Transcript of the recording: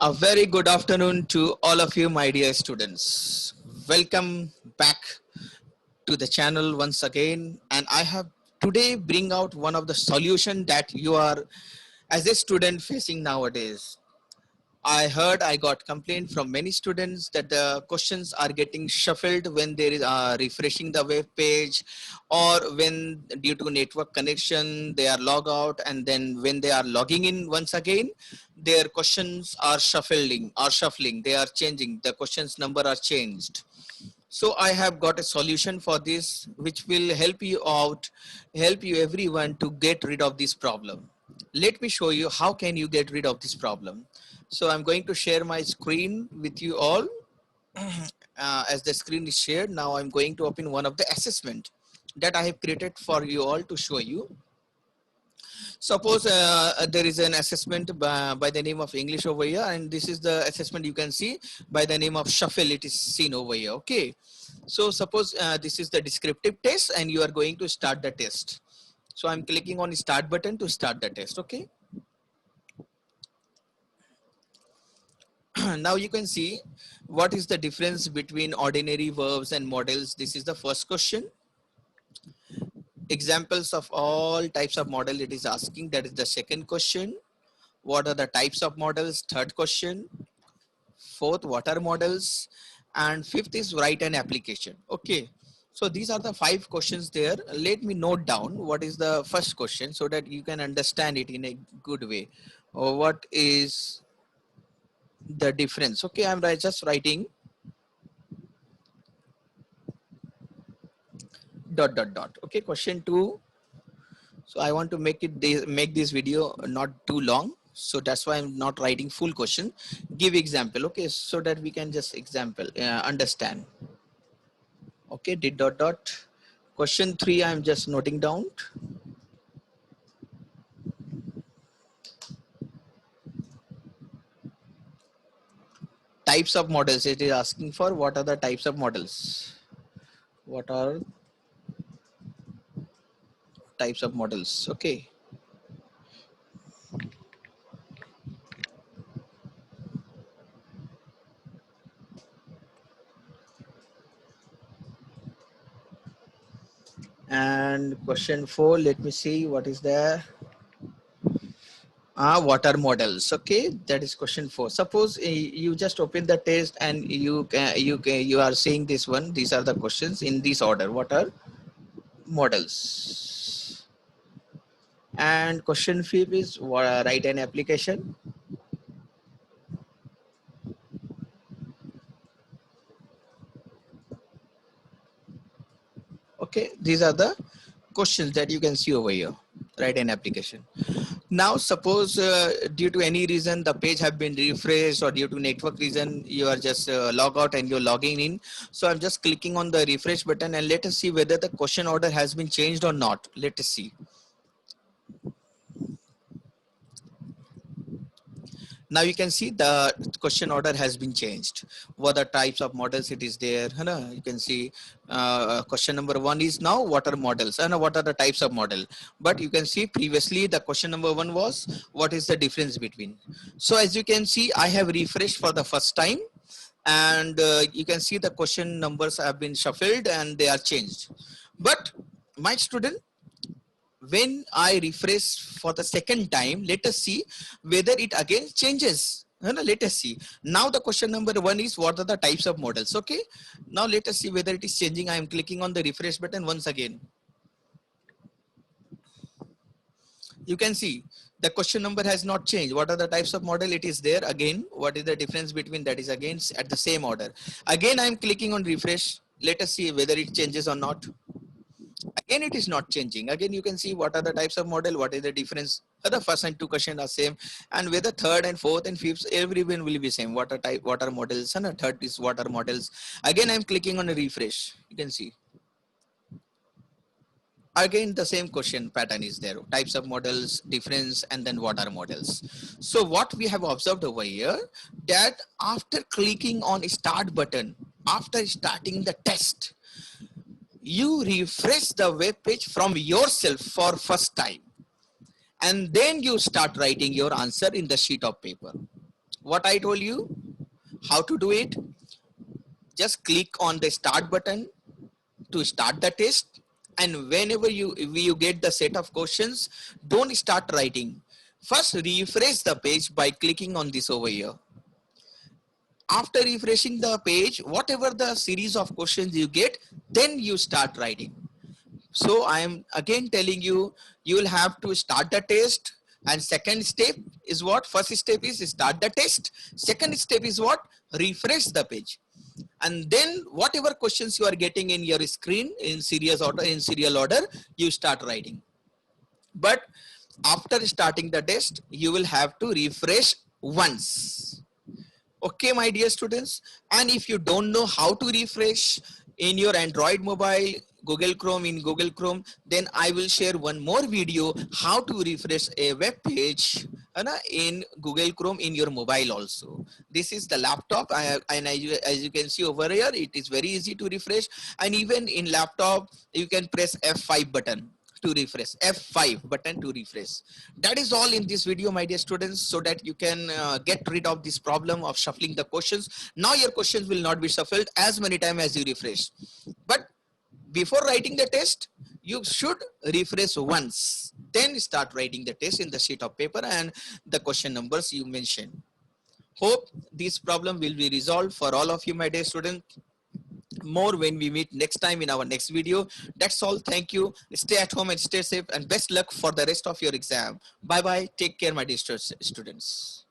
A very good afternoon to all of you, my dear students. Welcome back to the channel once again. And I have today bring out one of the solution that you are as a student facing nowadays. I got complaint from many students that the questions are getting shuffled when there is refreshing the web page, or when due to network connection they are log out, and then when they are logging in once again, their questions are shuffling. They are changing. The questions number are changed. So I have got a solution for this, which will help you out, help you everyone to get rid of this problem. Let me show you how can you get rid of this problem. So I'm going to share my screen with you all. As the screen is shared, now I'm going to open one of the assessment that I have created for you all to show you. Suppose there is an assessment by the name of English over here, and this is the assessment you can see by the name of shuffle. It is seen over here. Okay. So suppose this is the descriptive test and you are going to start the test. So I'm clicking on the start button to start the test. Okay. Now you can see what is the difference between ordinary verbs and models. This is the first question. Examples of all types of model it is asking. That is the second question. What are the types of models? Third question. Fourth, what are models? And fifth is write an application. Okay. So these are the 5 questions there. Let me note down what is the first question so that you can understand it in a good way. What is the difference? Okay, I'm just writing dot dot dot. Okay, question 2. So I want to make this video not too long. So that's why I'm not writing full question. Give example. Okay, so that we can just example understand. Okay, did dot dot. Question 3, I'm just noting down. Types of models it is asking for. What are the types of models? What are types of models? Okay. And question 4, let me see what is there. What are models? Okay, that is question 4. Suppose you just open the test and you are seeing this one. These are the questions in this order. What are models? And question 5 is write an application. Okay, these are the questions that you can see over here. Write an application. Now suppose due to any reason the page have been refreshed, or due to network reason you are just log out and you're logging in. So I'm just clicking on the refresh button and let us see whether the question order has been changed or not. Let us see. Now you can see the question order has been changed. What are types of models it is there. You can see question number 1 is now what are models and what are the types of model. But you can see previously the question number 1 was what is the difference between. So as you can see, I have refreshed for the first time, and you can see the question numbers have been shuffled and they are changed. But my student, when I refresh for the second time, let us see whether it again changes. Let us see. Now the question number 1 is what are the types of models. Okay. Now let us see whether it is changing. I am clicking on the refresh button once again. You can see the question number has not changed. What are the types of model? It is there again. What is the difference between that is again at the same order. Again, I am clicking on refresh. Let us see whether it changes or not. Again, it is not changing. Again, you can see what are the types of model, what is the difference. The first and 2 questions are same, and with the third and fourth and fifth, everyone will be same. What are type, what are models, and the third is what are models. Again, I'm clicking on a refresh. You can see. Again, the same question pattern is there. Types of models, difference, and then what are models. So what we have observed over here, that after clicking on start button, after starting the test, you refresh the web page from yourself for first time, and then you start writing your answer in the sheet of paper. what I told you, how to do it. Just click on the start button to start the test, and whenever you get the set of questions, don't start writing. First refresh the page by clicking on this over here. After refreshing the page, whatever the series of questions you get, then you start writing. So I am again telling you, you will have to start the test. And second step is what? First step is start the test. Second step is what? Refresh the page. And then whatever questions you are getting in your screen in serial order, you start writing. But after starting the test, you will have to refresh once. Okay, my dear students. And if you don't know how to refresh in your Android mobile, in Google Chrome, then I will share one more video how to refresh a web page in Google Chrome in your mobile also. This is the laptop, and as you can see over here, it is very easy to refresh. And even in laptop, you can press F5 button to refresh, F5 button to refresh. That is all in this video, my dear students, so that you can get rid of this problem of shuffling the questions. Now your questions will not be shuffled as many times as you refresh. But before writing the test, you should refresh once, then start writing the test in the sheet of paper and the question numbers you mentioned. Hope this problem will be resolved for all of you, my dear students. More when we meet next time in our next video. That's all. Thank you. Stay at home and stay safe, and best luck for the rest of your exam. Bye bye. Take care, my dear students.